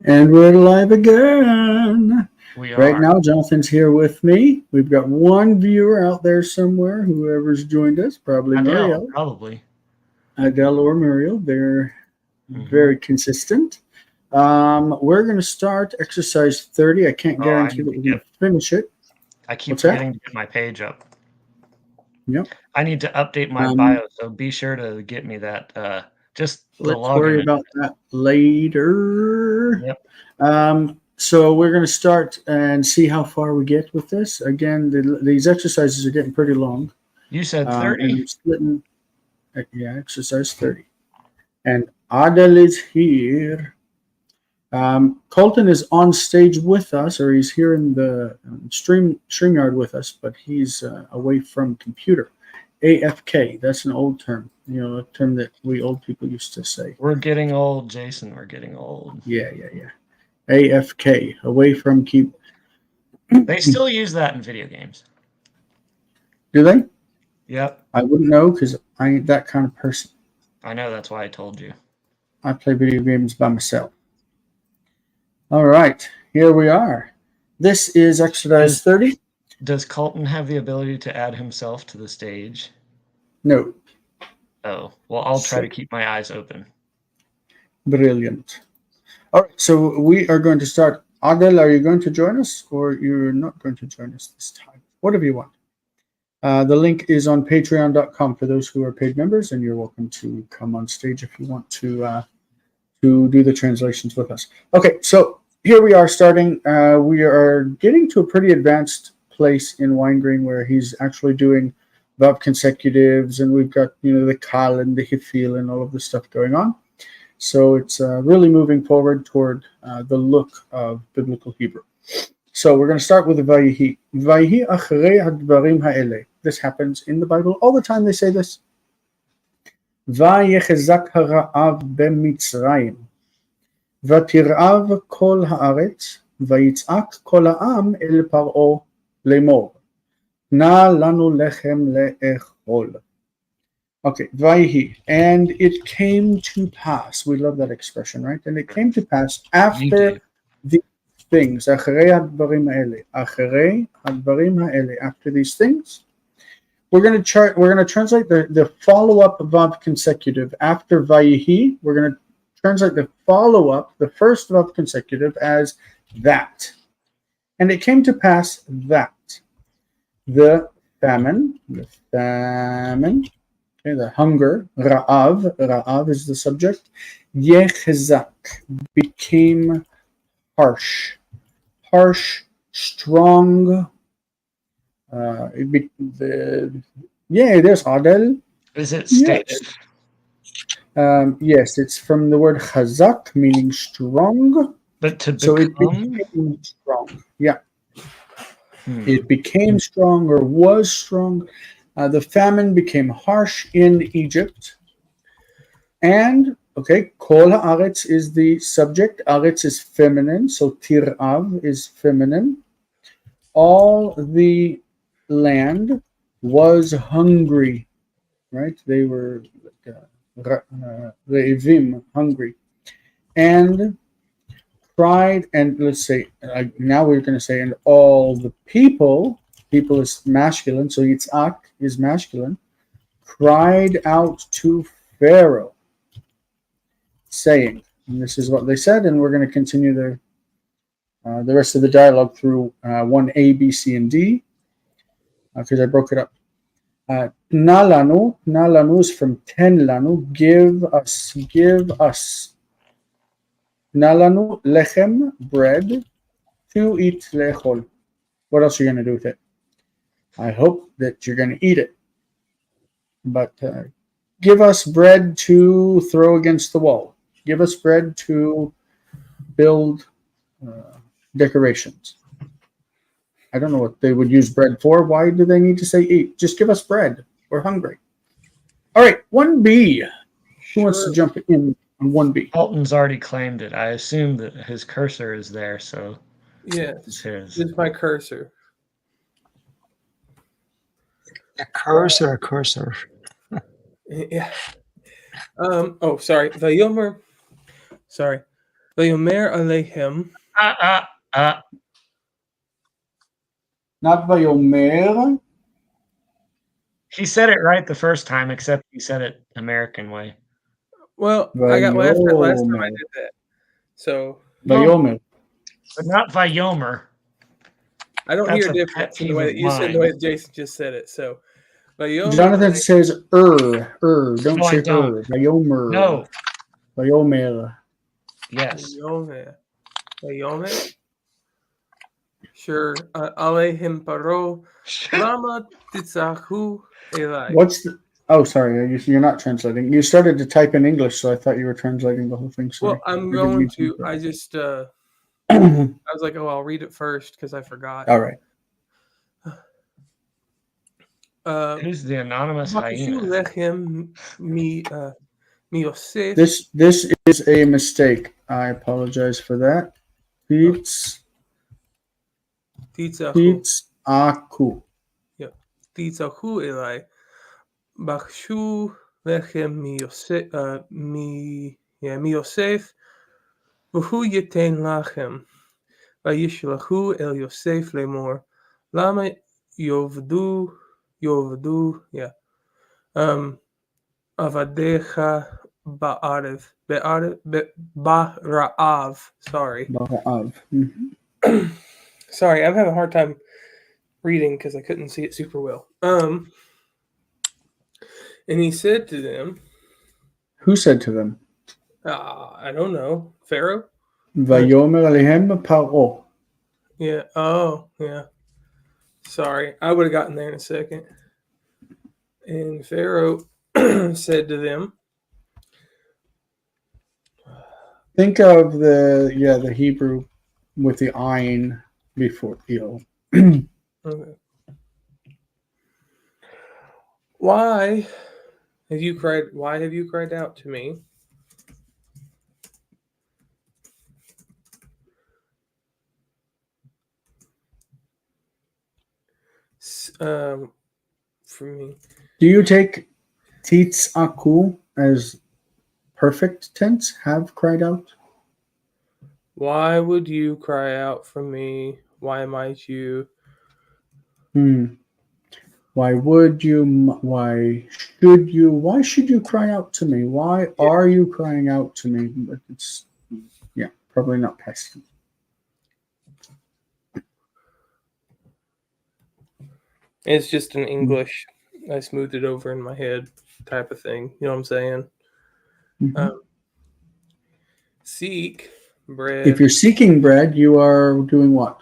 And we're live again. We Right are. now, Jonathan's here with me. We've got one viewer out there somewhere, whoever's joined us, probably Adele, Muriel. probably. Adele or Muriel. They're Hmm. very consistent. We're going to start exercise 30. I can't Oh, I guarantee need that to we're going get. to finish it. I keep What's that? forgetting to get my page up. Yep. I need to update my Um, bio, so be sure to get me that. Just the let's worry login. about that later. Yep. So we're going to start and see how far we get with this. Again, these exercises are getting pretty long. You said And 30. I'm splitting, yeah, exercise 30. And Adel is here. Colton is on stage with us, or he's here in the StreamYard with us, but he's away from computer. AFK, that's an old term, a term that we old people used to say. We're getting old, Jason. We're getting old. Yeah. AFK, away from keep. They still use that in video games. Do they? Yep. I wouldn't know because I ain't that kind of person. I know. That's why I told you. I play video games by myself. All right, here we are. This is exercise 30. Does Colton have the ability to add himself to the stage? No, Oh, well, I'll try so to keep my eyes open. brilliant. All right, so we are going to start. Adel, are you going to join us or you're not going to join us this time? Whatever you want. The link is on patreon.com for those who are paid members, and you're welcome to come on stage if you want to do the translations with us. Okay, so here we are starting. We are getting to a pretty advanced place in Weingreen where he's actually doing verb consecutives, and we've got the kal and the hifil and all of this stuff going on. So it's really moving forward toward the look of biblical Hebrew. So we're going to start with the Vayihi. Vayihi achrei hadvarim ha'ele. This happens in the Bible all the time. They say this. ויחזק הרעב במצרים, ותרעב כל הארץ, ויצעק כל העם אל פרעה לאמור, נא לנו לחם לאכול. Okay, Vayhi, and it came to pass. We love that expression, right? And it came to pass You do. after these things, אחרי הדברים האלה, אחרי הדברים האלה, after these things. We're going to translate the follow-up vav consecutive after Vayihi. We're going to translate the follow-up, the first vav consecutive, as that. And it came to pass that the famine, okay, the hunger, ra'av is the subject, yechzak, became harsh, strong. There's Adel. Is it Yes. stiff? Yes, it's from the word chazak, meaning strong. But to So it become? became strong. Yeah. It became strong or was strong. The famine became harsh in Egypt. And, okay, kol haaretz is the subject. Aretz is feminine, so tirav is feminine. All the land was hungry, right? They were re'ivim, hungry, and cried. And let's say now we're going to say, and all the people is masculine, so Yitzhak is masculine, cried out to Pharaoh, saying, and this is what they said, and we're going to continue the rest of the dialogue through 1A, B, C, and D, because I broke it up. Na lanu is from ten lanu, give us. Na lanu lechem, bread, to eat lechol. What else are you going to do with it? I hope that you're going to eat it. But give us bread to throw against the wall. Give us bread to build decorations. I don't know what they would use bread for. Why do they need to say eat? Just give us bread. We're hungry. All right, 1B. Who wants to jump in on 1B? Colton's already claimed it. I assume that his cursor is there, so yes, it's his. this is my cursor. A cursor. Yeah. Oh, sorry. Vayomer. Sorry. Vayomer Aleichem. Not Vayomer. He said it right the first time, except he said it American way. Well, I got laughed at last time I Vayomer. did that. So Vayomer. But not Vayomer. I don't That's hear a a difference pet in the peeve way of that you said, mine. the way that Jason just said it. So Vayomer Jonathan says Don't No, I say don't. Vayomer. No. Vayomer. Yes. Vayomer. Sure. Aleichem paro. Lama titzahu elai. What's the? Oh, sorry. You're not translating. You started to type in English, so I thought you were translating the whole thing. Sorry. Well, I'm I didn't going mean to. I interrupt. just. I was like, oh, I'll read it first because I forgot. All right. Who's the anonymous Bakashu hyena? lechem mi Yosef. This is a mistake. I apologize for that. Pitz Titzahu. aku. Titzahu elai. Bakashu lechem mi Yosef. V'hu yeten lachem. Vayishlahu el Yosef lemor. Lama yovdu. Yeah. Avadecha Ba'arav. Sorry. Ba'av. Sorry, I'm having a hard time reading because I couldn't see it super well. And he said to them, Who said to them? I don't know, Pharaoh? Vayomer alehem paro. Yeah. Oh, yeah. Sorry, I would have gotten there in a second. And Pharaoh said to them, Think of the Hebrew with the ayin before el. okay. Why have you cried out to me? For me. Do you take titz aku as perfect tense? Have cried out? Why would you cry out for me? Why might you? Why would you? Why should you? Why should you cry out to me? Why are you crying out to me? But it's probably not past tense. It's just an English. I smoothed it over in my head type of thing. You know what I'm saying? Mm-hmm. Seek bread. If you're seeking bread, you are doing what?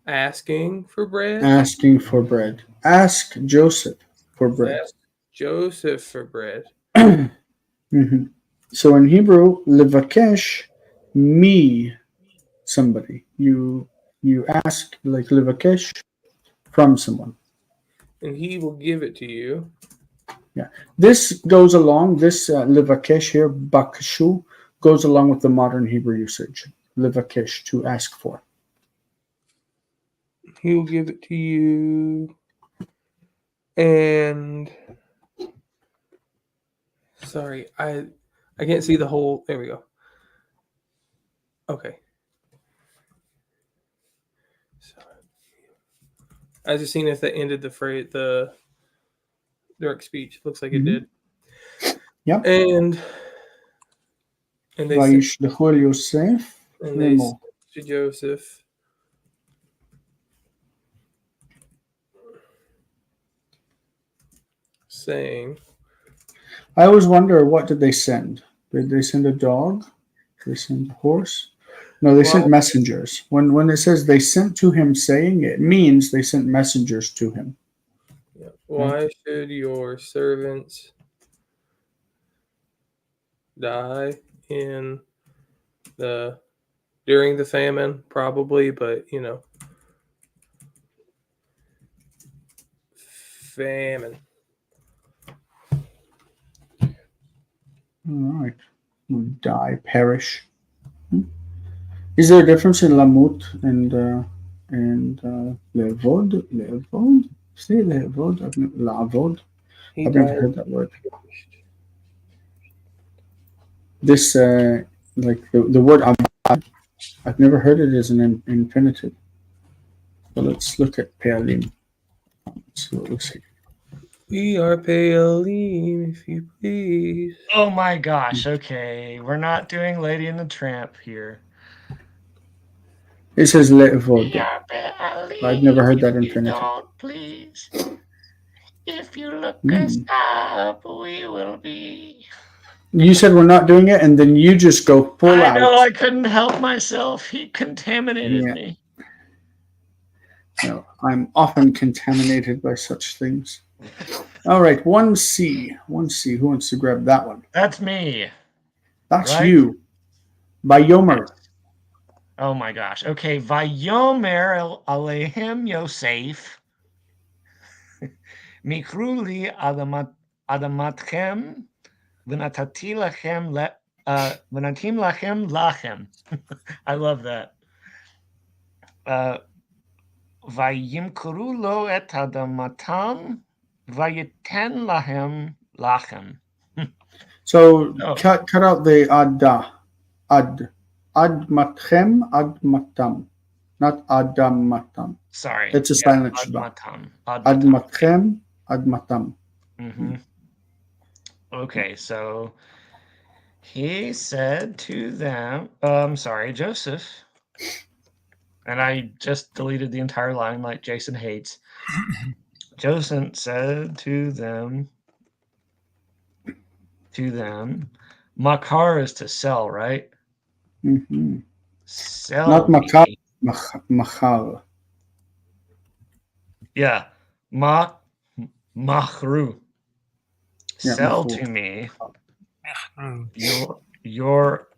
Asking for bread. Asking for bread. Ask Joseph for bread. Ask Joseph for bread. Mm-hmm. So in Hebrew, levakesh, me, somebody. You ask like levakesh from someone. And he will give it to you. Yeah. This goes along, this levakesh here, bakashu, goes along with the modern Hebrew usage. Levakesh, to ask for. He will give it to you. And sorry, I can't see the whole. There we go. Okay. Sorry. I was just seeing if that ended the phrase, the direct speech. Looks like it did. Yep. And they Vayishlechu Yosef. and they said to Joseph, saying, I always wonder, what did they send? Did they send a dog? Did they send a horse? No, they sent messengers. When it says they sent to him saying, it means they sent messengers to him. Yeah. Why should your servants die during the famine? Probably, but famine. All right. Die, perish. Is there a difference in lamut and levod? Levod? Say levod? Lavod? I've never heard that word. This Like the word abad, I've never heard it as an infinitive. So let's look at pe'alim. Let's see what we see. We are Paolim, if you please. Oh my gosh. Okay. We're not doing Lady and the Tramp here. It says le'vod. We are Paolim, I've never heard that if you infinitive. don't, please. If you look Hmm. us up, we will be. You said we're not doing it, and then you just go full I out. know, I couldn't help myself. He contaminated Yeah. me. No, I'm often contaminated by such things. All right, 1C. 1C. Who wants to grab that one? That's me. That's Right? you. By Yomer. Oh my gosh. Okay. Vayomer Alehem Yosef. Mikruli adamatchem. V'natati v'natim lachem lachem. I love that. Vayimkru lo et adamatam. Vayiten lahem lachem. So Oh. cut out the adda. Ad matchem, ad matam. Not adamatam. Sorry. It's a silent shba. Admatam. Ad matchem, ad matam. Mm-hmm. Okay, so he said to them, Joseph, and I just deleted the entire line like Jason hates. Joseph said to them, makar is to sell, right? Mm-hmm. Sell. Not makar, machar. Yeah, machru. Yeah, Sell machru. to me Mm. your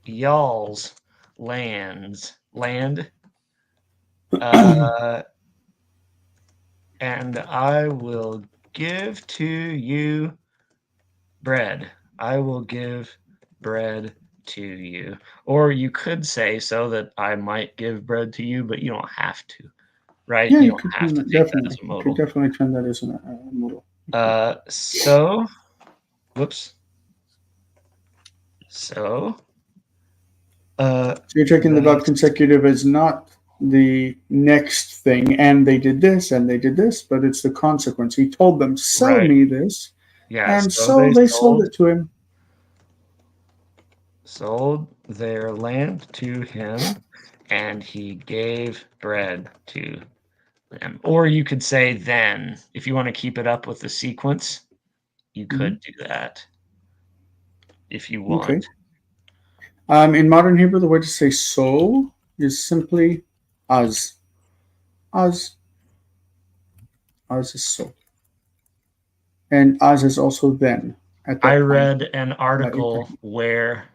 y'all's land, and I will give to you bread. I will give bread to you. Or you could say so that I might give bread to you, but you don't have to, right? Yeah, you you don't could have to turn take that, that as definitely. a You modal. could definitely turn that as a modal. So So you're taking the verb consecutive as not the next thing, and they did this, but it's the consequence. He told them, sell Right. me this, yeah, and so they sold it to him. sold their land to him, and he gave bread to them. Or you could say then, if you want to keep it up with the sequence, you could do that if you want. Okay. In modern Hebrew, the way to say so is simply as. As is so. And as is also then. At that I time. read an article where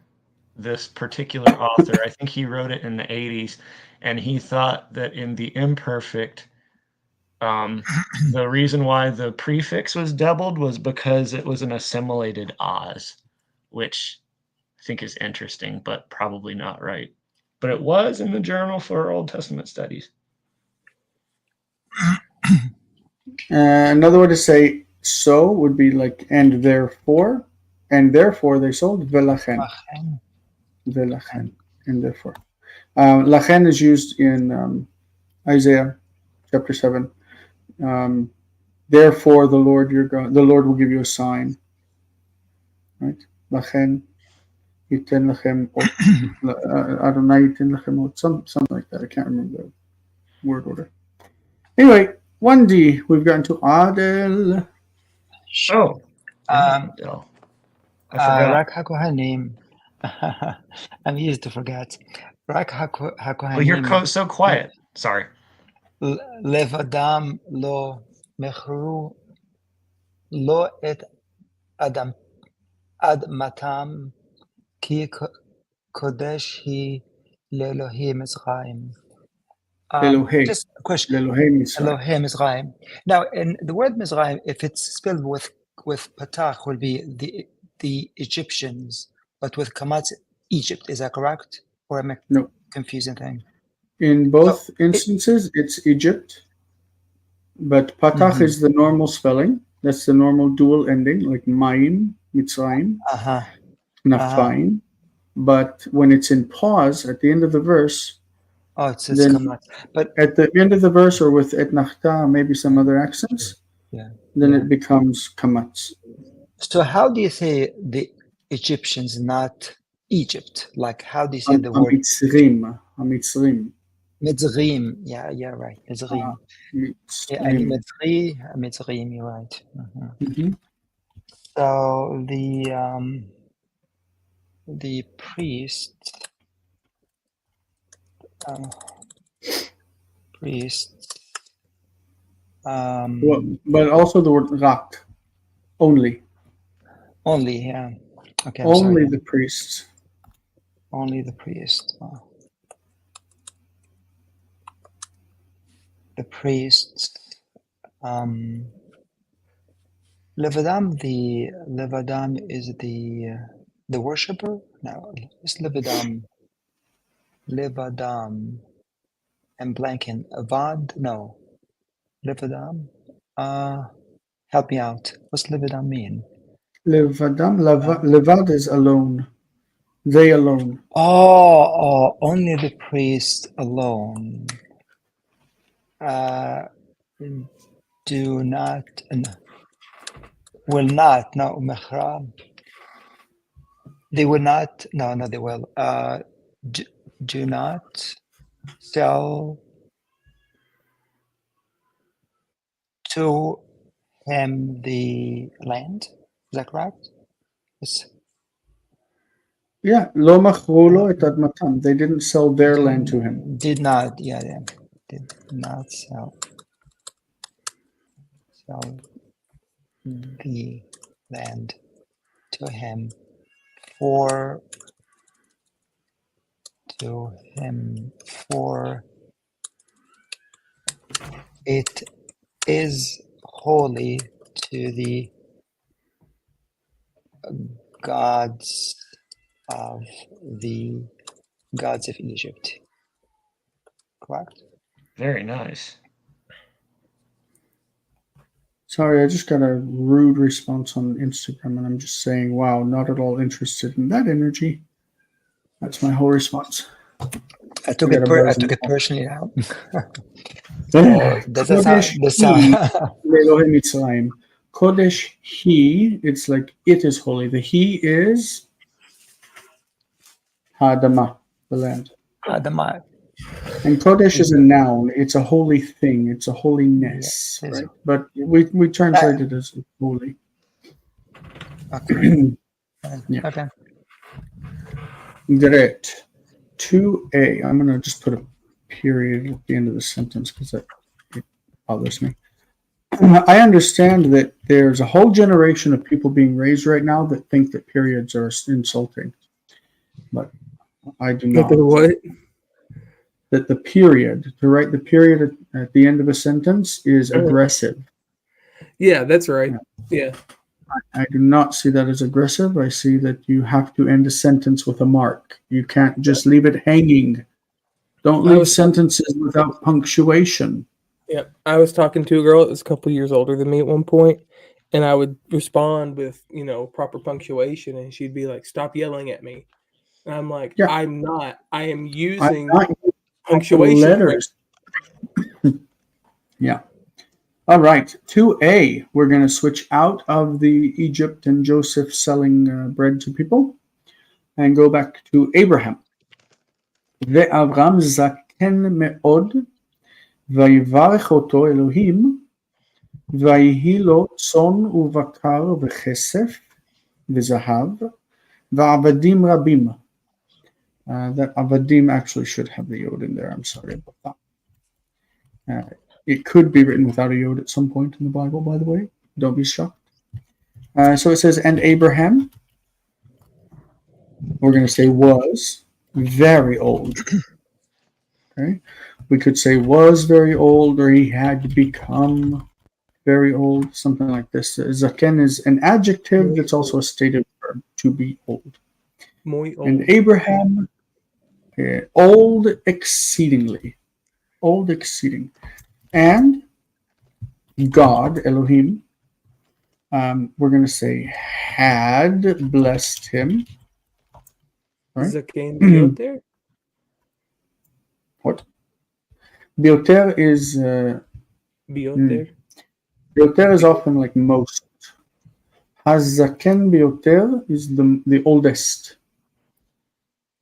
this particular author, I think he wrote it in the 80s, and he thought that in the imperfect, the reason why the prefix was doubled was because it was an assimilated Oz, which I think is interesting, but probably not right. But it was in the Journal for Old Testament Studies. Another way to say so would be like and therefore they sold velachen. Velachen, and therefore. Lachen is used in Isaiah chapter 7. Therefore the Lord will give you a sign. Right? Lachen yiten lachem Adonai yiten lachem something like that. I can't remember the word order. Anyway, 1D, we've gotten to Adel. Oh, Um, I forgot. Rak HaKohanim. I'm easy to forget. Rak HaKohanim. Well, you're so quiet. Sorry. Levadam lo mechru lo et adam admatam ki kodesh hi lelohim Mizraim. Elohei. Just a question. Elohei Mizraim. Elohim Mizraim. Now, in the word Mizraim, if it's spelled with patach, will be the Egyptians, but with kamat, Egypt. Is that correct? Or am I No. confusing thing? In both instances, it's Egypt, but patach is the normal spelling. That's the normal dual ending, like Maim Mitzrayim, Uh-huh. Naphthaim. But when it's in pause at the end of the verse, Oh, it's then kamat. But at the end of the verse, or with et nachta, maybe some other accents, yeah. then Yeah. it becomes kamatz. So how do you say the Egyptians, not Egypt? Like how do you say the word Amitzrim. Mitzrayim? Yeah, right. Mitzrayim. Yeah, I mean Mitzrim. Mitzrayim, you're right. Mhm. Mhm. So the priests Well, but also the word rak, only. only, yeah. Okay, I'm Only sorry. the priests. Only the priest. Oh. The priests. Levadam is the worshipper? No, it's Levadam. I'm blanking. Avad? No. Levadam? Help me out. What's Levadam mean? Levadam, levad is alone. They alone. Oh, only the priest alone. Do not, will not, no, mehram. They will not, no, they will. Do not sell to him the land. Is that correct? Yes. Yeah, lo machru lo et admatam. They didn't sell their land to him. Did not, did not sell the land to him for it is holy to the gods of Egypt. Correct? Very nice. Sorry, I just got a rude response on Instagram, and I'm just saying, wow, not at all interested in that energy. That's my whole response. I took it personally now. Does that sound? Elohim Mitzrayim. Kodesh he, it's like it is holy. The he is Ha'adamah, the land. Adamah. And Kodesh is a noun. It's a holy thing. It's a holiness, right? But we translate it as holy. Okay. Yeah. Okay. Great. 2a. I'm going to just put a period at the end of the sentence because it bothers me. I understand that there's a whole generation of people being raised right now that think that periods are insulting. But I do not. What? That the period, to write the period at the end of a sentence is aggressive. Yeah, that's right. Yeah. I do not see that as aggressive. I see that you have to end a sentence with a mark. You can't just leave it hanging. Don't leave sentences without punctuation. Yeah, I was talking to a girl that was a couple of years older than me at one point, and I would respond with, proper punctuation, and she'd be like, "Stop yelling at me." And I'm like, Yeah. I'm not. I am using I'm not punctuation. letters. Yeah. All right. 2a. We're going to switch out of the Egypt and Joseph selling bread to people and go back to Abraham. ואברהם זקן מאוד, ויברך אותו אלוהים, ויהי לו צאן ובקר וכסף וזהב, ועבדים רבים. That avadim actually should have the yod in there. I'm sorry about that. It could be written without a yod at some point in the Bible, by the way. Don't be shocked. So it says, and Abraham, we're going to say was very old. Okay, we could say was very old, or he had become very old, something like this. Zaken is an adjective that's also a stated verb, to be old. Muy old. And Abraham, old exceedingly. Old exceeding. And God, Elohim, we're going to say had blessed him. Right? Zaken Bioter? What? Bioter is Bioter? Bioter is often like most. Hazaken Bioter is the oldest.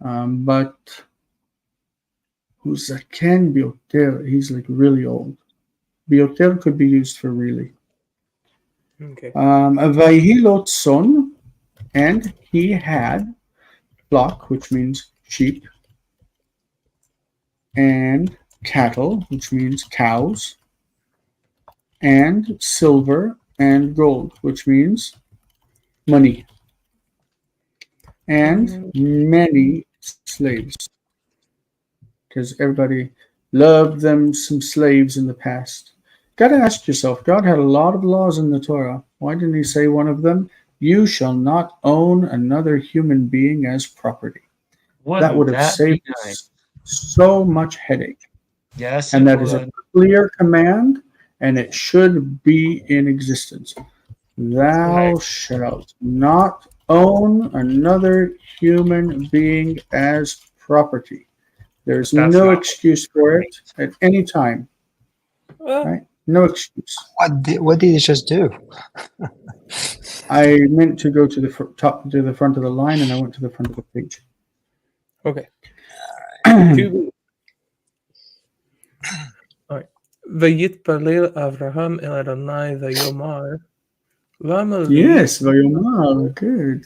But Zaken Bioter, he's like really old. Bioter could be used for really. Okay. Vayhi son, and he had flock, which means sheep, and cattle, which means cows, and silver and gold, which means money, and many slaves, because everybody loved them some slaves in the past. Gotta ask yourself, God had a lot of laws in the Torah. Why didn't he say one of them? You shall not own another human being as property. That would have saved us so much headache. Yes, And that is a clear command, and it should be in existence. Thou shalt not own another human being as property. There's no excuse for it at any time. Right? No excuse. What did he just do? I meant to go to the front of the line, and I went to the front of the page. Okay. All right. Vayitpalel Avraham el Adonai vayomar. Yes, vayomar. Good.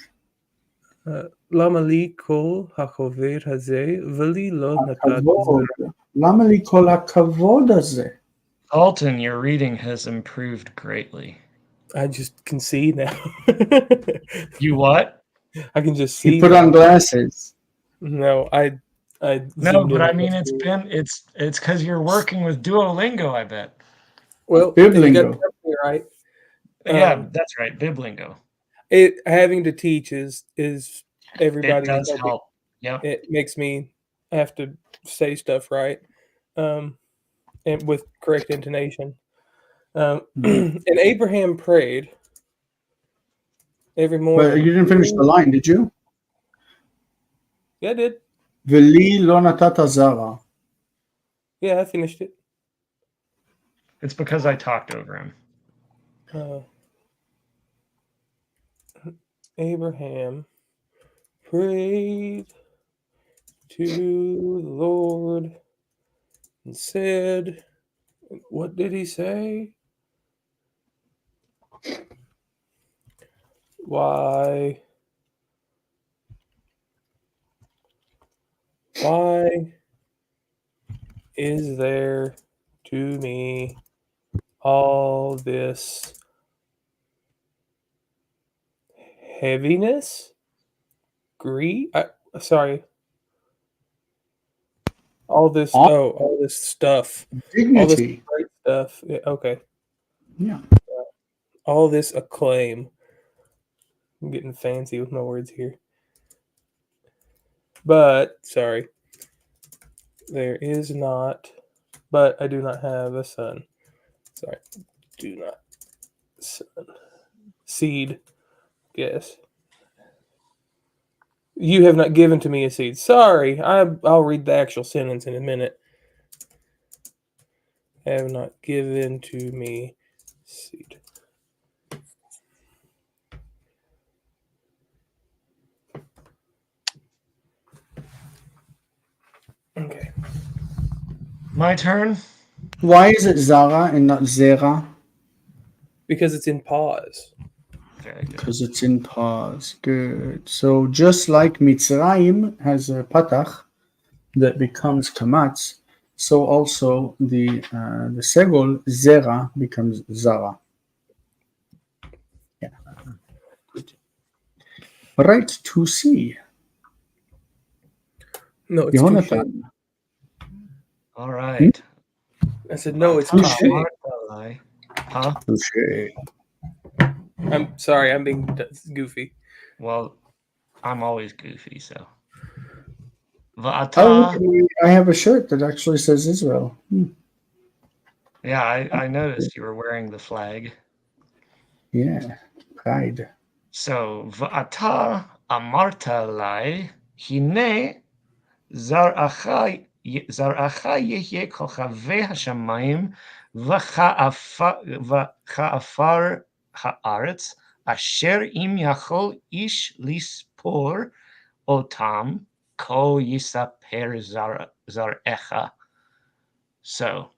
Lama li kol hachover hazeh v'li lo natat. Lama li kol hakavod hazeh. Alton, your reading has improved greatly. I just can see now. You what? I can just see. He put on glasses. No, I. No, but I mean, it's because you're working with Duolingo, I bet. Well, Biblingo. you got something right. Yeah, that's right, Biblingo. Having to teach is everybody. It does help. Yep. It makes me have to say stuff right, and with correct intonation. And Abraham prayed every morning. But you didn't finish the line, did you? Yeah, I did. V'li lo natata zara. Yeah, I finished it. It's because I talked over him. Abraham prayed to the Lord and said, what did he say? Why is there to me all this heaviness? Grief? Sorry. All this stuff. Dignity. All this great stuff. Yeah, okay. Yeah. All this acclaim. I'm getting fancy with my words here. But, sorry. There is not, but I do not have a son. Sorry. Do not. Son. Seed. Yes. You have not given to me a seed. Sorry. I'll read the actual sentence in a minute. Have not given to me seed. Okay. My turn? Why is it Zara and not Zera? Because it's in pause. Very good. Because it's in pause. Good. So just like Mitzrayim has a patach that becomes kamatz, so also the segol Zera becomes Zara. Yeah. Good. Right to see. No, it's Yonatan. All right. I said, no, it's touche. Huh? Touché. I'm sorry, I'm being goofy. Well, I'm always goofy, so. Oh, look at me. I have a shirt that actually says Israel. Yeah, I noticed you were wearing the flag. Yeah, pride. So, Va'ata amarta lai, hine זרעך יהיה כוכבי השמיים וכעפר הארץ, אשר אם יכול איש לספור אותם, כה יספר זרעך. So,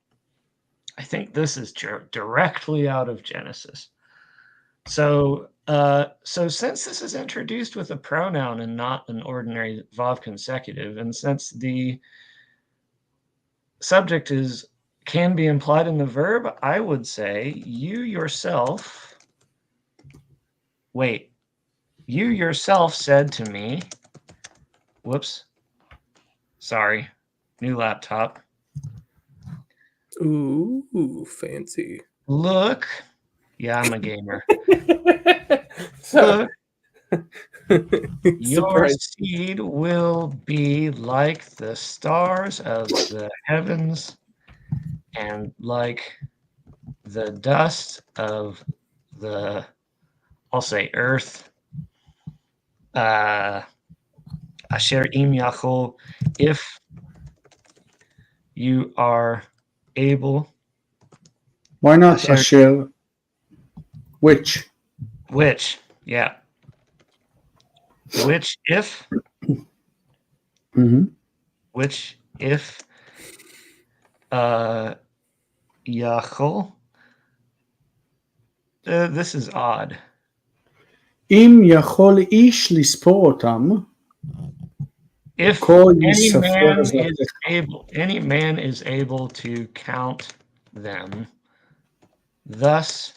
I think this is directly out of Genesis. So since this is introduced with a pronoun and not an ordinary vav consecutive, and since the subject can be implied in the verb, I would say you yourself said to me, whoops, sorry, new laptop. Ooh, fancy. Look, yeah, I'm a gamer. So, Look, your surprise. seed will be like the stars of the heavens and like the dust of the, I'll say, earth. Asher im yachol, if you are able. Why not Asher? Which? Yeah. Which if Yachol. This is odd. Im yachol ish lispor otam. If any man is able to count them, thus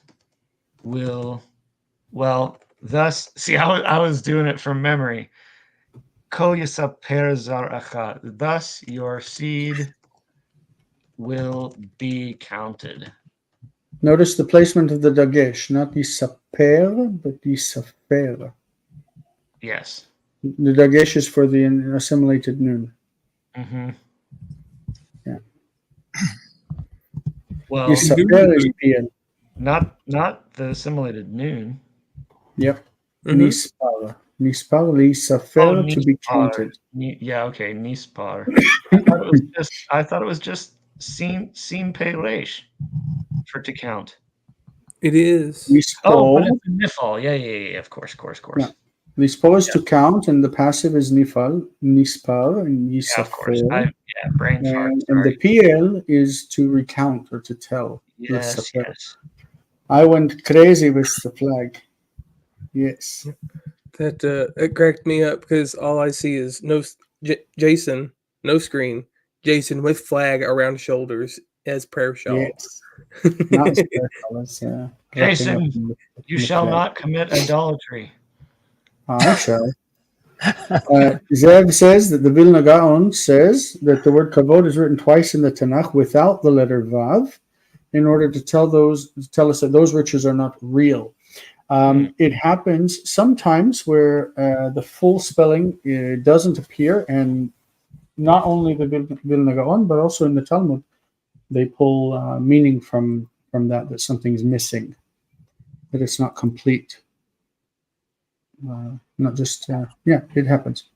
see, I was doing it from memory. Ko yisaper zaracha. Thus your seed will be counted. Notice the placement of the dagesh, not yisaper, but yisafer. Yes. The dagesh is for the assimilated noon. Mm-hmm. Yeah. Well, yisaper is PL. Not the assimilated noon. Yep. Nispar. Nispar lisafer to be counted. Yeah, okay, nispar. I thought it was just sin peiresh for to count. It is. Nispor. But it's nifal. Yeah, of course. Yeah. Nispor is to count, and the passive is nifal, nispar, and yisafer. Yeah, of course. Brain fart. And the PL is to recount or to tell. Yes. I went crazy with the flag. Yes. That it cracked me up because all I see is Jason, no screen, Jason with flag around shoulders as prayer shawl. Yes. Not as prayer shawl, Jason, you shall not commit idolatry. I shall. Zev says that the Vilna Gaon says that the word kavod is written twice in the Tanakh without the letter vav, in order to tell us that those riches are not real. It happens sometimes where the full spelling doesn't appear, and not only the Vilna Gaon, but also in the Talmud, they pull meaning from that something's missing, that it's not complete. Not just, it happens.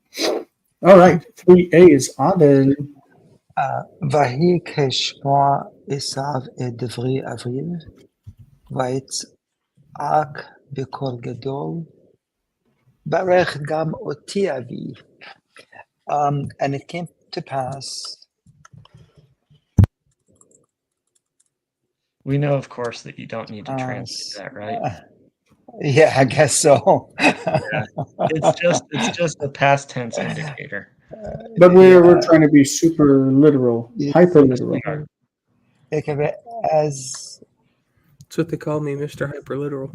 All right, 3A is Adel. ויהי כשמוע עשיו את דברי אביו, ויצעק בקול גדול, ברך גם אותי אבי. And it came to pass. We know, of course, that you don't need to translate that, right? Yeah, I guess so. Yeah. It's just a past tense indicator. But we're trying to be super literal, hyper literal. As that's what they call me, Mr. Hyper Literal.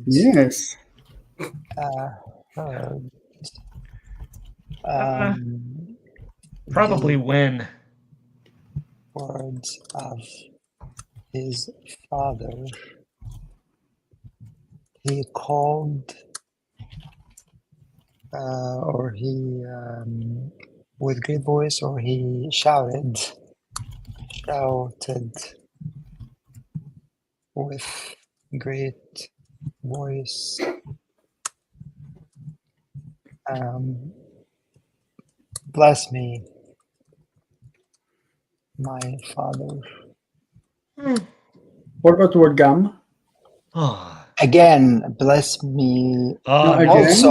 Yes. Probably when words of his father, he called, or he with great voice, or he shouted with great voice. Bless me, my father. What about the word gam? Oh, Again, bless me. No, again. again? Bless me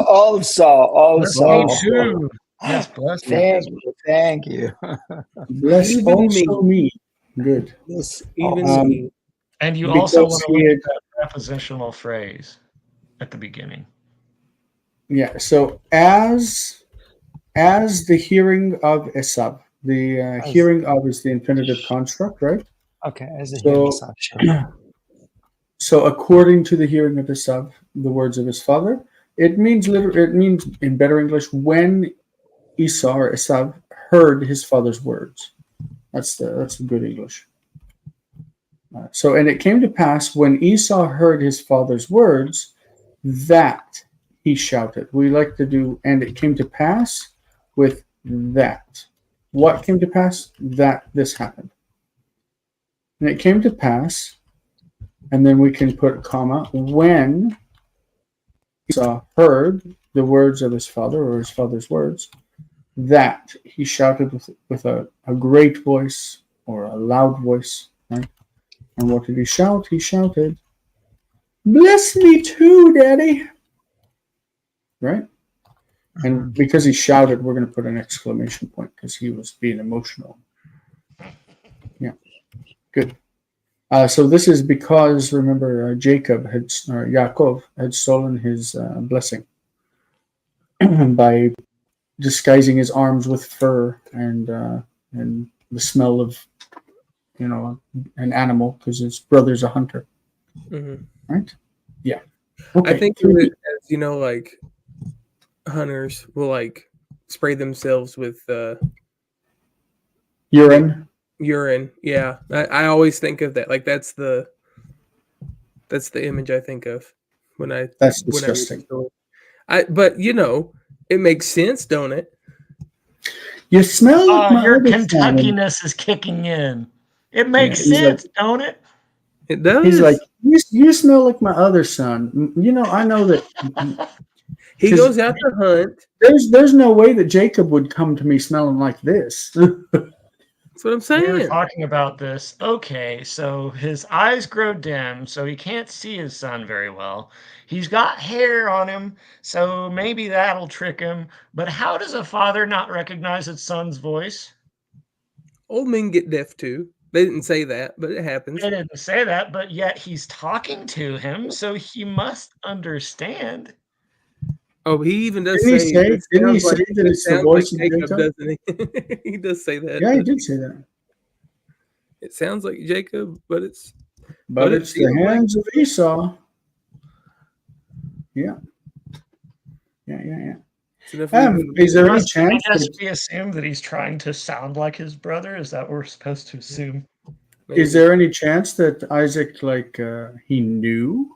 Oh. too. Yes, bless me. Thank you. Bless Even also me. Good. This Even Um, me. And you also Because want to he look had- at that prepositional phrase at the beginning. Yeah. So as the hearing of Esav, the As- hearing of is the infinitive construct, right? Okay, as a So- hearing sure. So according to the hearing of Esav, the words of his father, it means in better English when Esau or Esav heard his father's words. That's the good English. So and it came to pass when Esau heard his father's words that he shouted. We like to do, and it came to pass with that. What came to pass? That this happened. And it came to pass, and then we can put a comma, when Esau heard the words of his father or his father's words, that he shouted with a great voice or a loud voice. Right? And what did he shout? He shouted, "Bless me too, Daddy." Right? And because he shouted, we're going to put an exclamation point because he was being emotional. Yeah, good. So this is because, remember, Yaakov had stolen his blessing by disguising his arms with fur and the smell of, an animal because his brother's a hunter. Mhm. Right? Yeah. Okay. I think of it as, like hunters will like spray themselves with urine. urine. Yeah, I always think of that. Like that's the image I think of when I That's when I read the disgusting. story. But it makes sense, don't it? You smell like my Your other son. Kentuckiness is kicking in. It makes he's sense, don't it? It does. He's like, you smell like my other son. I know that he 'cause goes out to hunt. there's no way that Jacob would come to me smelling like this. That's what I'm We were saying. talking about this. Okay, so his eyes grow dim, so he can't see his son very well. He's got hair on him, so maybe that'll trick him. But how does a father not recognize his son's voice? Old men get deaf too. They didn't say that, but it happens. They didn't say that, but yet he's talking to him, so he must understand. Oh, he even does Didn't he say. say that it's the voice of Jacob, Jacob? doesn't he? He does say that. Yeah, he did say that. It sounds like Jacob, but it's But it's the hands of Esau. Yeah. Is there any chance? I guess we assume that he's trying to sound like his brother. Is that what we're supposed to assume? maybe. Is there any chance that Isaac, he knew?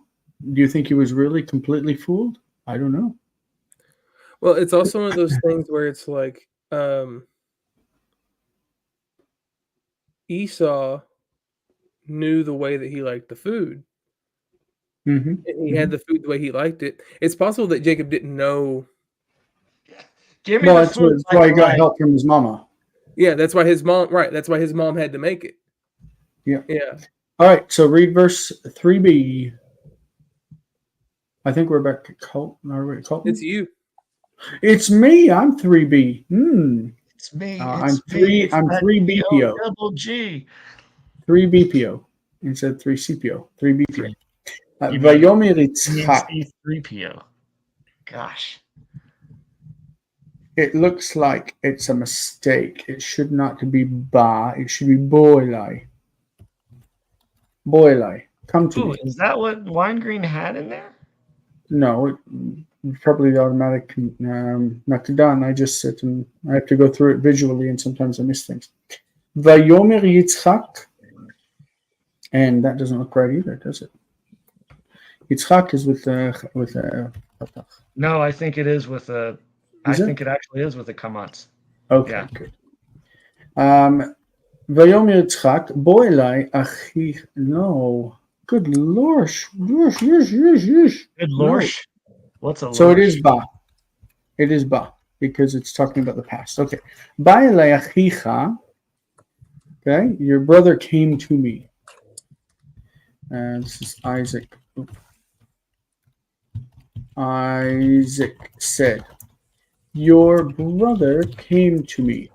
Do you think he was really completely fooled? I don't know. Well, it's also one of those things where it's like Esau knew the way that he liked the food. Mm-hmm. And he had the food the way he liked it. It's possible that Jacob didn't know. Give me Well, the that's food. why he got help from his mama. Yeah, that's why his mom. Right, that's why his mom had to make it. Yeah. Yeah. All right, so read verse 3b. I think we're back to Colton. Are we Colton? It's you. It's me. I'm 3b. It's me. I'm 3 BPO. Double G. 3 BPO instead of 3 CPO. 3 BPO. You Vayomer mean Yitzchak. C3PO. Gosh. It looks like it's a mistake. It should not be ba. It should be boilai. Boilai. Come to Ooh, me. is that what Weingreen had in there? No, probably the automatic not done. I just sit and I have to go through it visually, and sometimes I miss things. Vayomer Yitzchak, and that doesn't look right either, does it? Yitzchak is with No, I think it is with a. I think it actually is with a kamatz. Okay, Yeah. good. Vayomer Yitzchak, bo elai achi. No, Good lord. Yes. Good No. lorsh. What's a So it lorsh? is ba. It is ba because it's talking about the past. Okay. Ba elai achicha. Okay. Your brother came to me. And this is Isaac. Isaac said, your brother came to me.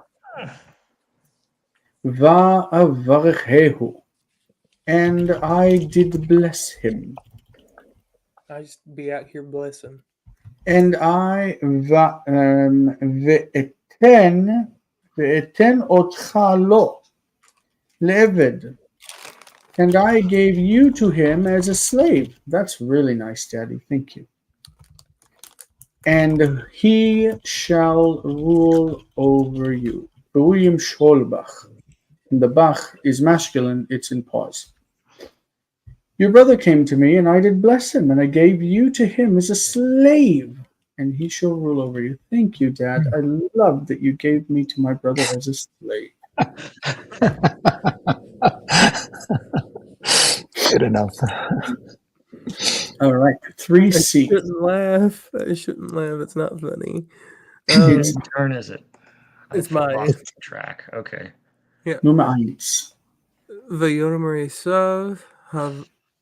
Va'avarechehu. And I did bless him. I just be out here blessing. And I ve'eten otcha lo le'eved. And I gave you to him as a slave. That's really nice, Daddy. Thank you. And he shall rule over you. William Scholbach. And the Bach is masculine, it's in pause. Your brother came to me, and I did bless him, and I gave you to him as a slave, and he shall rule over you. Thank you, Dad. I love that you gave me to my brother as a slave. Good enough. All right, I 3C. shouldn't laugh. I shouldn't laugh. It's not funny. Whose turn is it? It's I've mine. lost track. Okay. Nummer 1. Vayomer Esav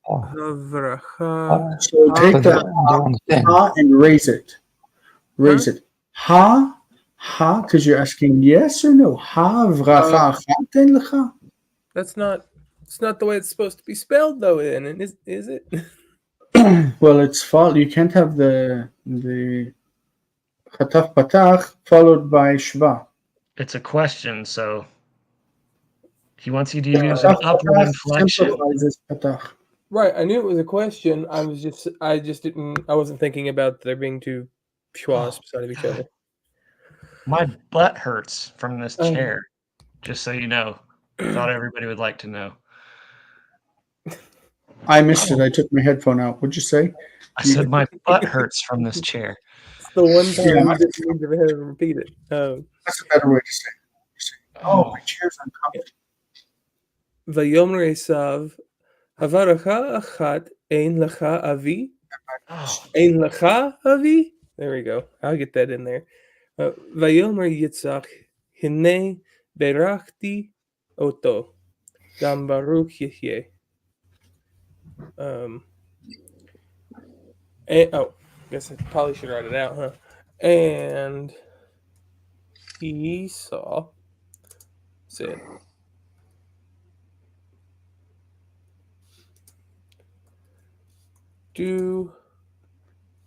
Oh, Havracha. So take but the I don't understand. ha and raise it. Raise it. Ha, because you're asking yes or no. Ha, vracha, achat, en lecha. That's not. It's not the way it's supposed to be spelled, though. Then is it? Well, it's fault. You can't have the chataf patach followed by shva. It's a question, so he wants you to use an Chataf upward patach inflection. simplifies as patach. Right. I knew it was a question. I just didn't. I wasn't thinking about there being two schwas beside of each other. My butt hurts from this Oh. chair, just so you know. Thought everybody would like to know. I missed it. I took my headphone out. What'd you say? I said my butt hurts from this chair. It's the one time Yeah. you didn't need to have to repeat it. That's a better way to say it. Oh, my chair's uncomfortable. Vayomer Esav Havaracha Achat Ein Lecha Avi. Oh, Ein Lecha Avi. There we go. I'll get that in there. Vayomer Yitzchak Hine Berachti Oto Gam Baruch Yehye. Guess I probably should write it out, huh? And Esau said,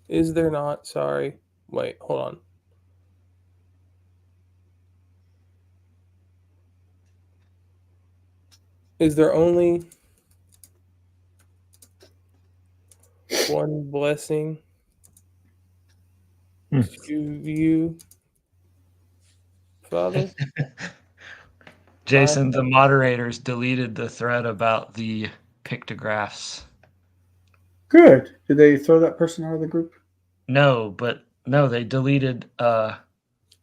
is there not? Sorry. Wait, hold on. Is there only one blessing to you, Father? Jason, the moderators deleted the thread about the pictographs. Good. Did they throw that person out of the group? No, they deleted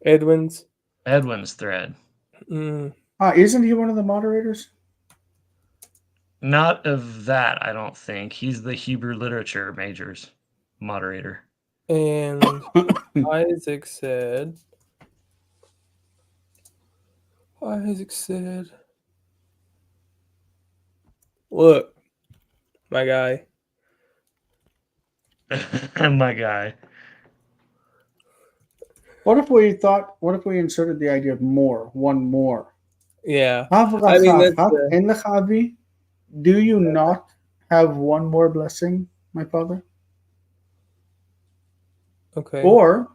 Edwin's thread. Isn't he one of the moderators? Not of that, I don't think. He's the Hebrew literature majors moderator. And Isaac said, look, my guy. My guy. What if we inserted the idea of more, one more? Yeah. I mean, do you not have one more blessing, my father? Okay. Or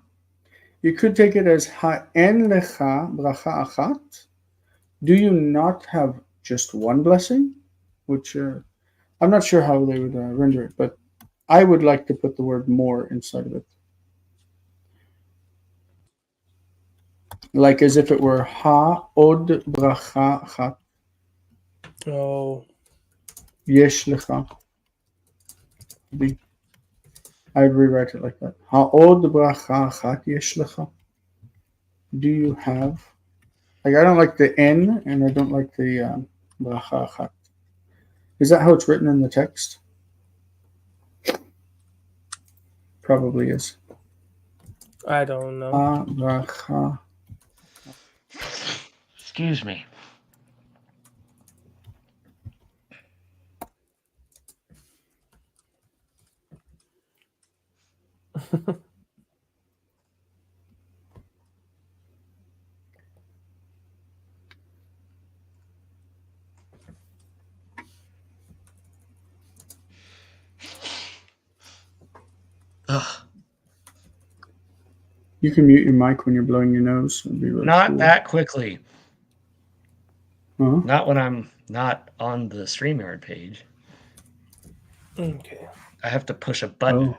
you could take it as ha'en lecha bracha achat. Do you not have just one blessing? Which I'm not sure how they would render it, but I would like to put the word more inside of it. Like as if it were ha'od bracha achat. Oh. Yesh lecha. I'd rewrite it like that. Ha'od bracha achat yesh lecha. Do you have? Like I don't like the N and I don't like the bracha achat. Is that how it's written in the text? Probably is. I don't know. Aracha. Excuse me. Ugh. You can mute your mic when you're blowing your nose. It'd be really Not cool. that quickly. Uh-huh. Not when I'm not on the StreamYard page. Okay. I have to push a button.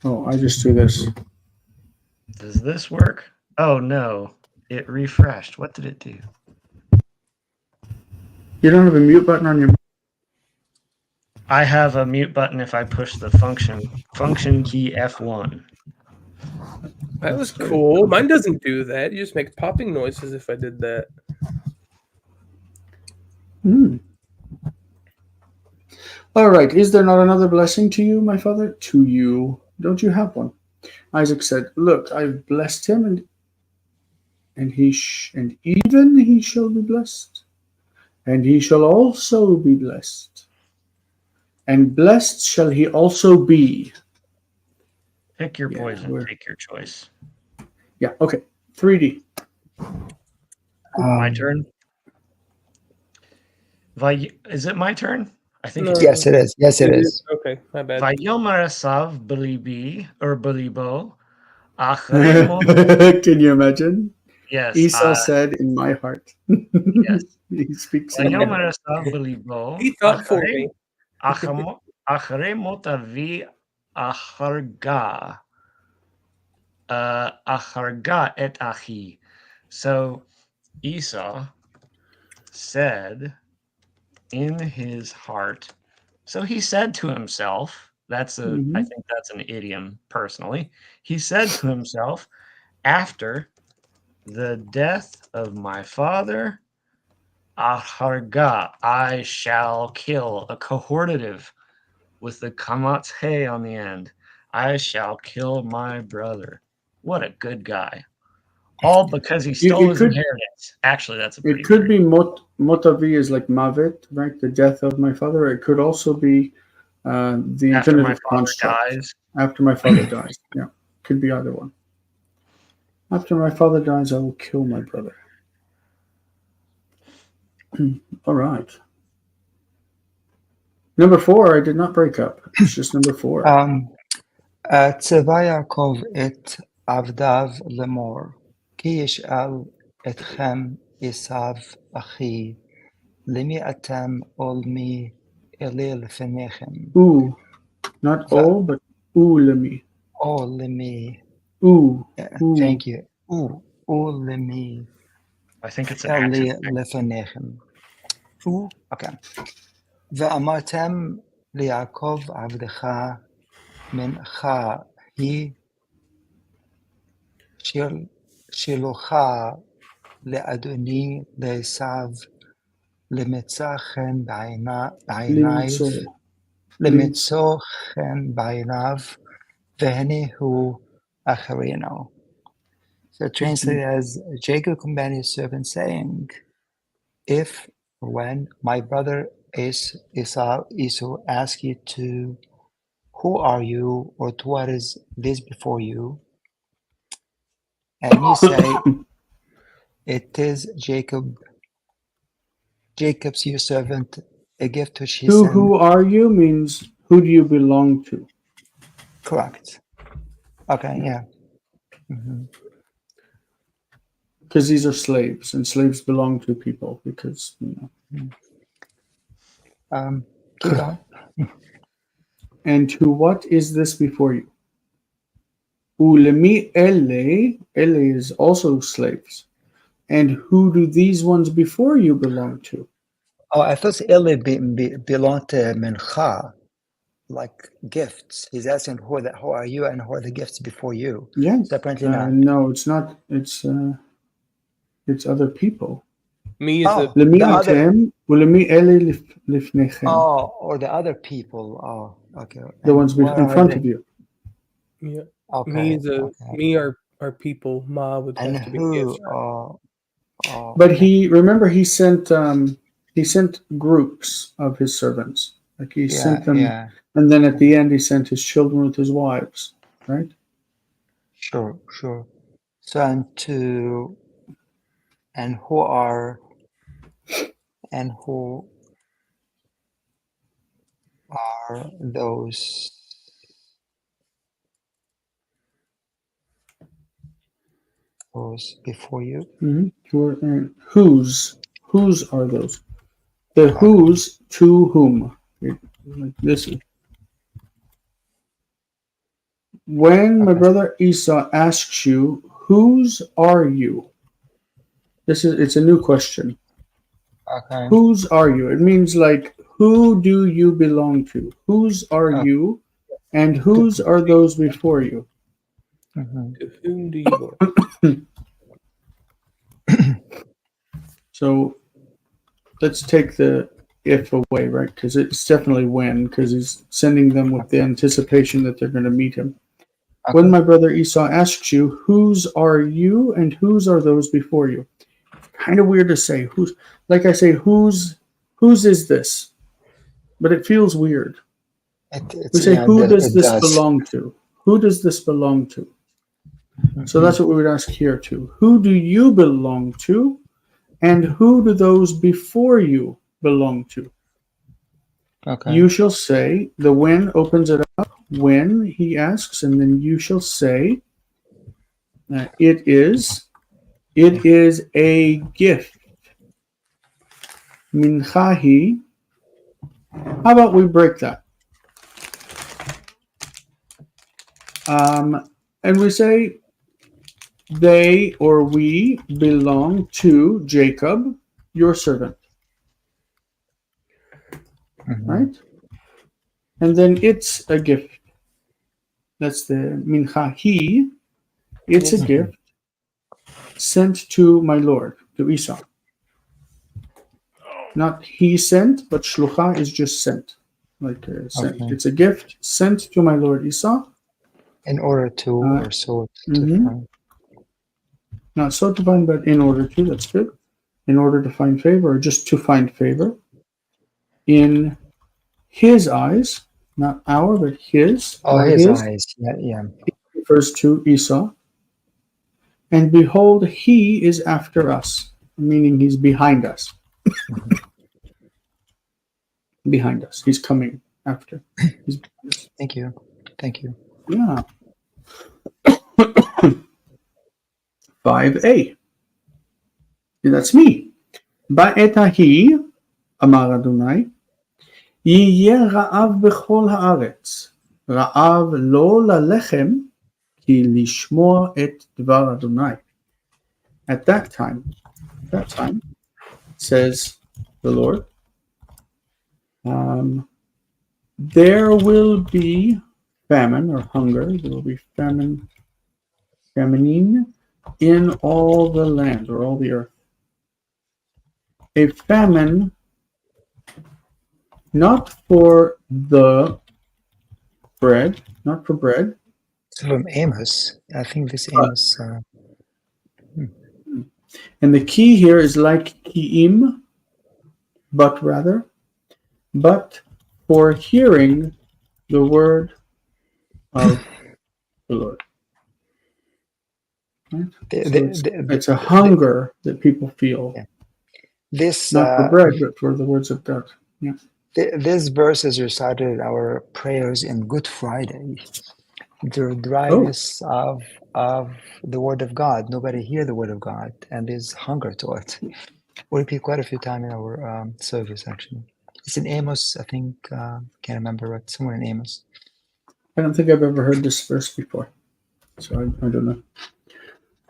Oh, I just do this. Does this work? Oh no, it refreshed. What did it do? You don't have a mute button on your. I have a mute button if I push the function key F1. That was cool. Mine doesn't do that. You just make popping noises if I did that. All right. Is there not another blessing to you, my father? To you. Don't you have one? Isaac said, "Look, I've blessed him, and even he shall be blessed, and he shall also be blessed, and blessed shall he also be." Pick your Yeah, poison. Take your choice. Yeah. Okay. 3D. My turn. Is it my turn? I think it's Yes, it is. Yes, it is. Okay, my bad. Vayomer Esav Belibi or Belibo. Can you imagine? Yes. Esau said, "In my heart." Yes. He speaks in Vayomer Esav Belibo. He thought for me. Acharei mot avi acharga. Acharga et achi. So Esau said in his heart. So he said to himself, I think that's an idiom personally. He said to himself, after the death of my father, Aharga, I shall kill, a cohortative with the kamatz he on the end. I shall kill my brother. What a good guy. All because he stole his inheritance. Actually, that's a pretty It could be motavi is like mavet, right? The death of my father. It could also be the after my infinitive father construct. dies. After my father dies. Yeah. Could be either one. After my father dies, I will kill my brother. All right. Number 4, I did not break up. It's just number 4. צבא יעקב את עבדיו לאמור, כי ישאל אתכם עשיו אחי, למי אתם או למי אלי לפניכם? Ooh, not all, but ooh, lemi. או למי. Ooh. Thank you. למי I think it's an אלי accent. לפניכם. Okay. ואמרתם ליעקב עבדך מנחה היא שלוחה לאדוני לעשיו למצוא חן בעיניו והנה הוא אחרינו. So translated as Jacob commanded his servant saying, if when my brother Esau asks you to, who are you, or to what is this before you? And you say, it is Jacob's your servant, a gift which he sent. Who are you means who do you belong to? Correct. Okay, yeah. Because these are slaves, and slaves belong to people because, Keep going. And to what is this before you? Ulemi ele is also slaves. And who do these ones before you belong to? Oh, I thought Eli belonged to Mincha, like gifts. He's asking who are you and who are the gifts before you? Yes. So apparently not. No, it's not. It's other people. Me is Oh, a למי the other. אתם ולמי אלה לפניכם? Oh, or the other people. Oh, okay. The And ones what in are front they? of you. yeah. Okay. Me is a Okay. me are people. Ma would And have to be who? Israel. But Okay. he sent groups of his servants. Like he Yeah, sent them, yeah. and then at the end he sent his children with his wives, right? Sure, sure. So and who are those before you? Mm-hmm. Whose are those? The Okay. whose to whom? Like this. When my Okay. brother Esau asks you, "Whose are you?" It's a new question. Okay. Whose are you? It means like who do you belong to? Whose are Oh, you, and whose are those before you? mhm. To whom do you belong? So let's take the if away, right? Because it's definitely when, because he's sending them with the anticipation that they're going to meet him. When Okay. my brother Esau asks you, "Whose are you, and whose are those before you?" Kind of weird to say. Who's like I say, whose is this? But it feels weird. We say, "Who does It this does. belong to?" Who does this belong to? So Mhm. that's what we would ask here too. Who do you belong to, and who do those before you belong to? Okay. You shall say, the when opens it up, when he asks, and then you shall say, it is a gift. Minchahi. How about we break that? And we say, they or we belong to Jacob, your servant, Mhm. right? And then it's a gift. That's the minchahi. It's a Yes. gift sent to my lord, to Esau. Not he sent, but shlucha is just sent. Like sent. Okay. It's a gift sent to my lord Esau. In order to or so to Mhm. find. Not so to find, but in order to. That's good. In order to find favor, or just to find favor in his eyes, not our, but his. Oh, Why his his? eyes. Yeah, yeah. Refers to Esau. And behold, he is after us, meaning he's behind us. Mhm. Behind us. He's coming after. He's behind us. Thank you. Thank you. Yeah. 5a. That's me. בעת ההיא, אמר אדוני, יהיה רעב בכל הארץ, רעב לא ללחם, כי לשמוע את דבר אדוני. At that time, says the Lord, there will be famine or hunger, there will be famine in all the land or all the earth. A famine not for the bread, not for bread. It's from Amos. I think this Amos. And the key here is like ki'im, but for hearing the word of the Lord. Right? So it's a hunger that people feel, Yeah. This not for bread, but for the words of God. Yeah. This verse is recited in our prayers in Good Friday. The dryness of the Word of God. Nobody hear the Word of God, and there's hunger to it. We repeat quite a few times in our service, actually. It's in Amos, I think. Can't remember, but somewhere in Amos. I don't think I've ever heard this verse before, so I don't know.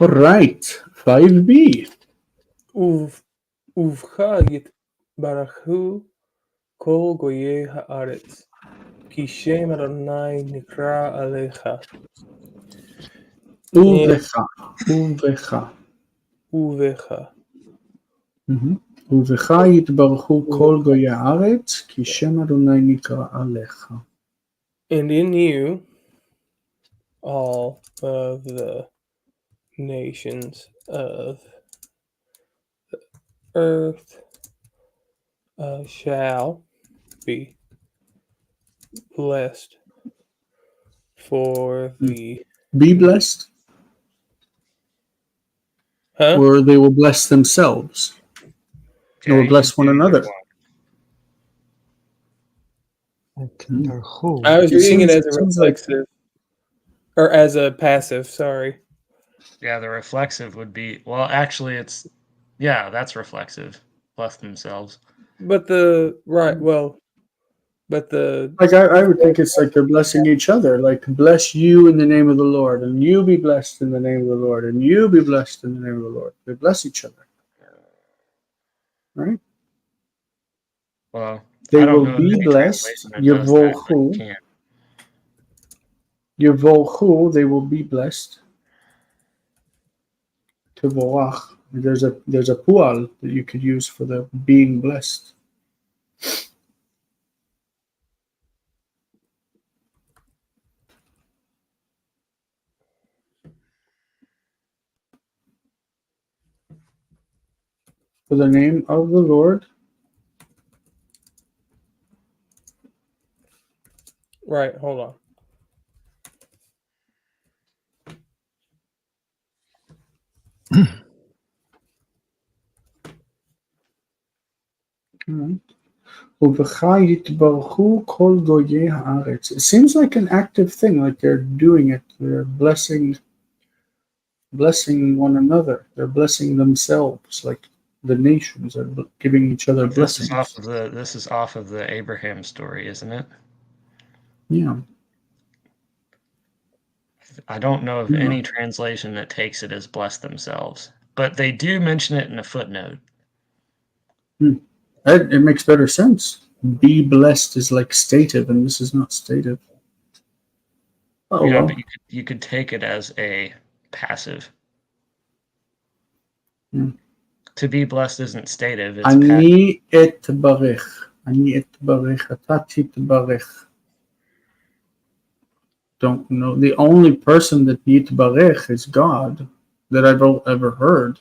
All right, 5b. ובך יתברכו כל גויי הארץ, כי שם אדוני נקרא עליך. Uvecha. ובך. Mm-hmm. ובך יתברכו כל גויי הארץ, כי שם אדוני נקרא עליך. And in you, all of the nations of the earth shall be blessed. For the Be blessed, or they will bless themselves. They will you bless can one do either another. Yitbaruchu. I was It reading it seems- as a seems like- reflexive, or as a passive. Sorry. Yeah, the reflexive would be, well, actually, that's reflexive. Bless themselves. But the right, well, but the Like I would think it's like they're blessing each other. Like bless you in the name of the Lord, and you be blessed in the name of the Lord, and you be blessed in the name of the Lord. They bless each other, right? Well, They I don't will know of be any blessed. translation that does that, but you Yevochu, can. Yevochu, they will be blessed. Tevorach. There's a pual that you could use for the being blessed. For the name of the Lord. right. Hold on. ובך יתברכו כל גויי הארץ. It seems like an active thing, like they're doing it. They're blessing one another. They're blessing themselves, like the nations are giving each other blessings. This is off of the Abraham story, isn't it? Yeah. I don't know of any translation that takes it as bless themselves, but they do mention it in a footnote. It makes better sense. Be blessed is like stative, and this is not stative. Oh, Yeah, well. but you could take it as a passive. To be blessed isn't stative. It's אני אתברך. אני אתברך. אתה תתברך. Don't know. The only person that yitbarech is God that I've ever heard.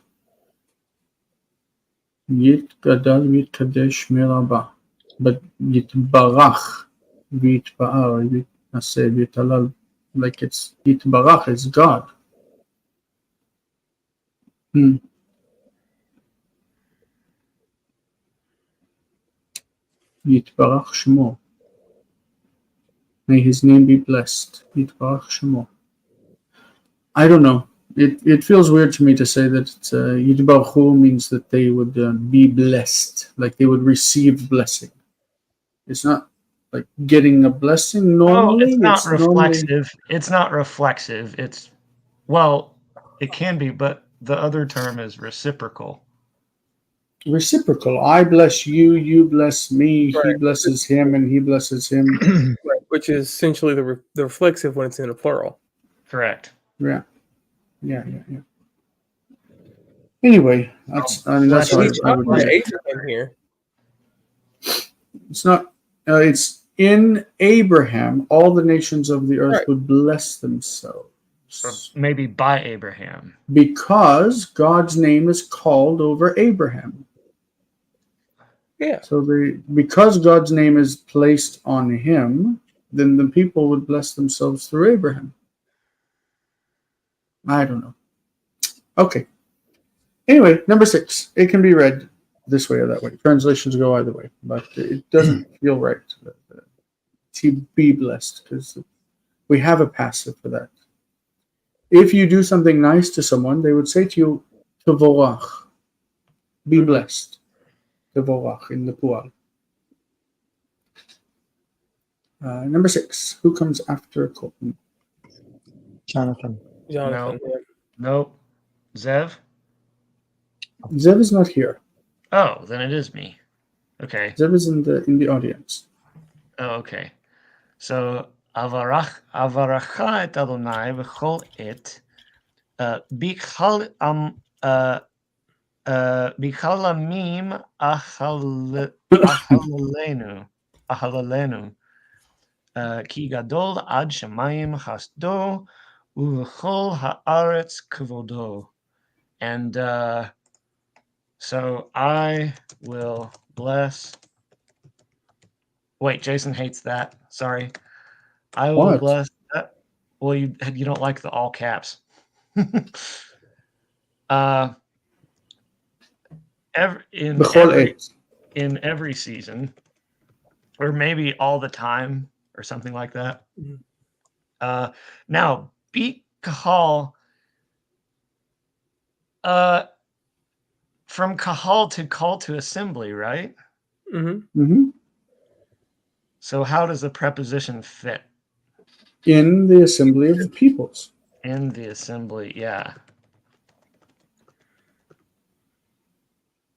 Yitgadal yitkadesh miraba. But yitbarach, yitbaar, yitnaseh, yitalal. Like it's yitbarach is God. Yitbarach shmo. May his name be blessed. Yitbarach shmo. I don't know. It feels weird to me to say that Yitbaruchu means that they would be blessed, like they would receive blessing. It's not like getting a blessing normally. it's not reflexive. It's not reflexive. It can be, but the other term is reciprocal. Reciprocal. I bless you, you bless me. Right. He blesses him, and he blesses him. Right, which is essentially the reflexive when it's in a plural. Correct. Yeah. Anyway, that's what I would There's do. Abraham here. It's not. It's in Abraham. All the nations of the earth Right. would bless themselves. Or maybe by Abraham. Because God's name is called over Abraham. Yeah. So because God's name is placed on him, then the people would bless themselves through Abraham. I don't know. Okay. Anyway, number 6. It can be read this way or that way. Translations go either way, but it doesn't feel right to be blessed because we have a passive for that. If you do something nice to someone, they would say to you, Tevorach, be blessed. Tevorach in the Pual. Number 6. Who comes after Colton? Jonathan. Jonathan. Nope. Zev? Zev is not here. Oh, then it is me. Okay. Zev is in the audience. Oh, okay. So avaracha et Adonai v'chol et bichal Mikalamim ahalalenu. Ki gadol ad shamayim chasdo uvechol haaretz kavodo. And so I will bless. Wait, Jason hates that. Sorry. I will What? bless that. Well, you don't like the all caps. B'chol et. In every season, or maybe all the time, or something like that. Now, beat kahal. From kahal to call to assembly, right? Mm-hmm. Mm-hmm. So how does the preposition fit In the assembly of the peoples. in the assembly? Yeah.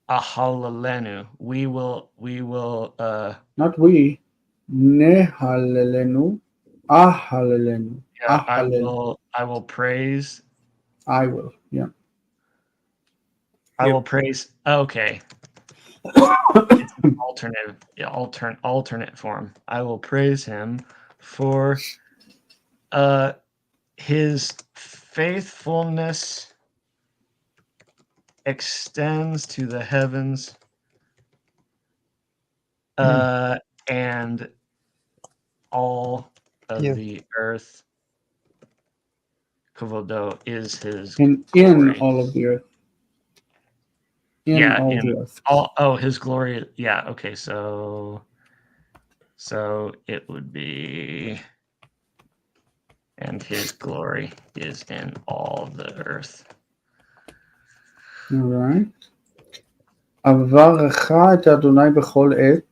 Ahalalenu. We will Not we. Nehalelenu. Ahalelenu. yeah, Ahalel. I will praise. I will. Yeah. I Yep. will praise. Okay. Alternate form. I will praise him for his faithfulness extends to the heavens and all of Yeah. the earth. Kavodo is his In glory. all of the earth. In all the earth. His glory. Yeah. Okay. So it would be, and his glory is in all the earth. All right. Avarecha et Adonai b'chol et.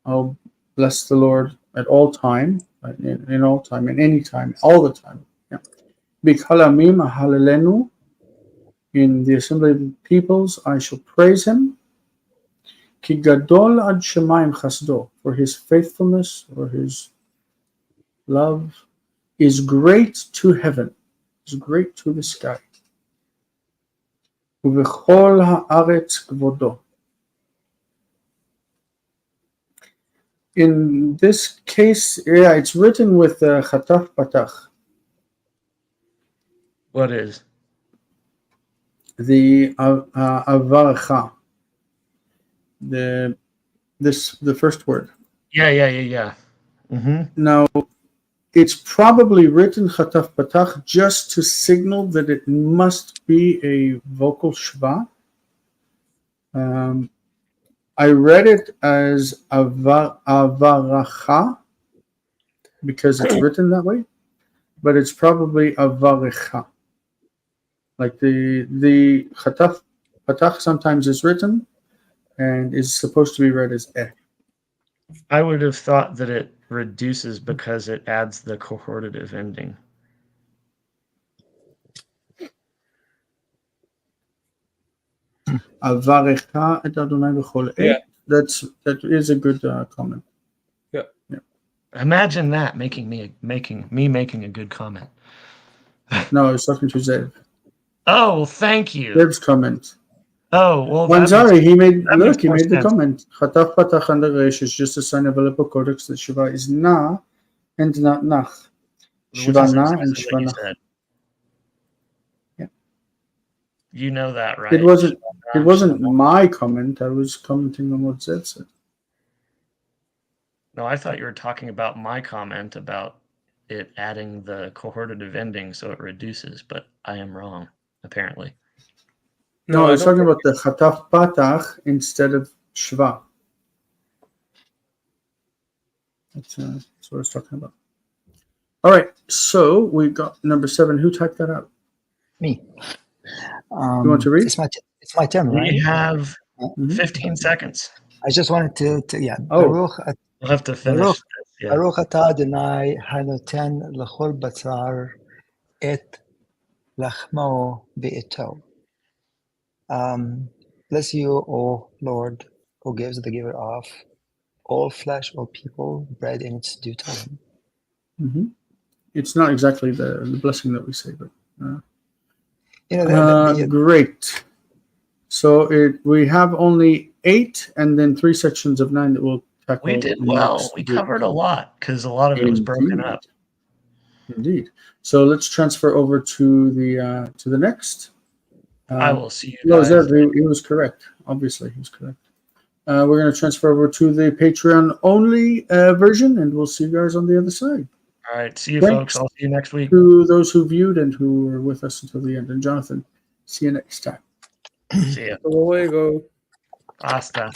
I'll bless the Lord at all time, in all time, in any time, all the time. Yeah. B'chalamim ahalelenu. In the assembly of the peoples, I shall praise him. Ki gadol ad shemayim chasdo. For his faithfulness or his love is great to heaven, is great to the sky. Uvechol haaretz kvodo. In this case, yeah, it's written with chataf patach. What is? The avarecha. The first word. Yeah. Mm-hmm. Now, it's probably written chataf patach just to signal that it must be a vocal shva. I read it as avaracha because it's written that way, but it's probably avarecha. Like the chataf patach sometimes is written and is supposed to be read as eh. I would have thought that it reduces because it adds the cohortative ending. Avarecha et Adonai b'chol et. Yeah. That is a good comment. Imagine that making me making a good comment. No, I was talking to Zev. Oh, thank you. Zev's comment. Oh, well, Wanzari, he made makes he more made the sense. comment. Chataf patach and the resh is just a sign of a codex that Shiva is na and not nach. Which Shiva is na and exactly Shiva what you nach. said. Yeah. You know that, right? It wasn't my comment. I was commenting on what Zev said. No, I thought you were talking about my comment about it adding the cohortative ending so it reduces, but I am wrong, apparently. No, I was don't talking think- about the chataf patach instead of shva. That's what I was talking about. All right, so we got number 7. Who typed that out? Me. You want to read? It's my turn, right? We have Mhm. 15 seconds. I just wanted to yeah. Oh. We'll have to finish Baruch- this. Yeah. Baruch atah Adonai hanoten l'chol batzar et lachmo be'ito. Bless you, O Lord, who gives the giver of all flesh, all people, bread in its due time. Mm-hmm. It's not exactly the blessing that we say, but You know, great. So we have only 8 and then 3 sections of 9 that we'll tackle. We did well. We covered a lot because a lot of it was broken up. Indeed. So let's transfer over to the next. I will see you No, guys. he was correct. Obviously, he was correct. We're going to transfer over to the Patreon only version, and we'll see you guys on the other side. All right. See you, Thanks folks. I'll see you next week. to those who viewed and who were with us until the end. And Jonathan, see you next time. See ya. Hasta luego. Hasta.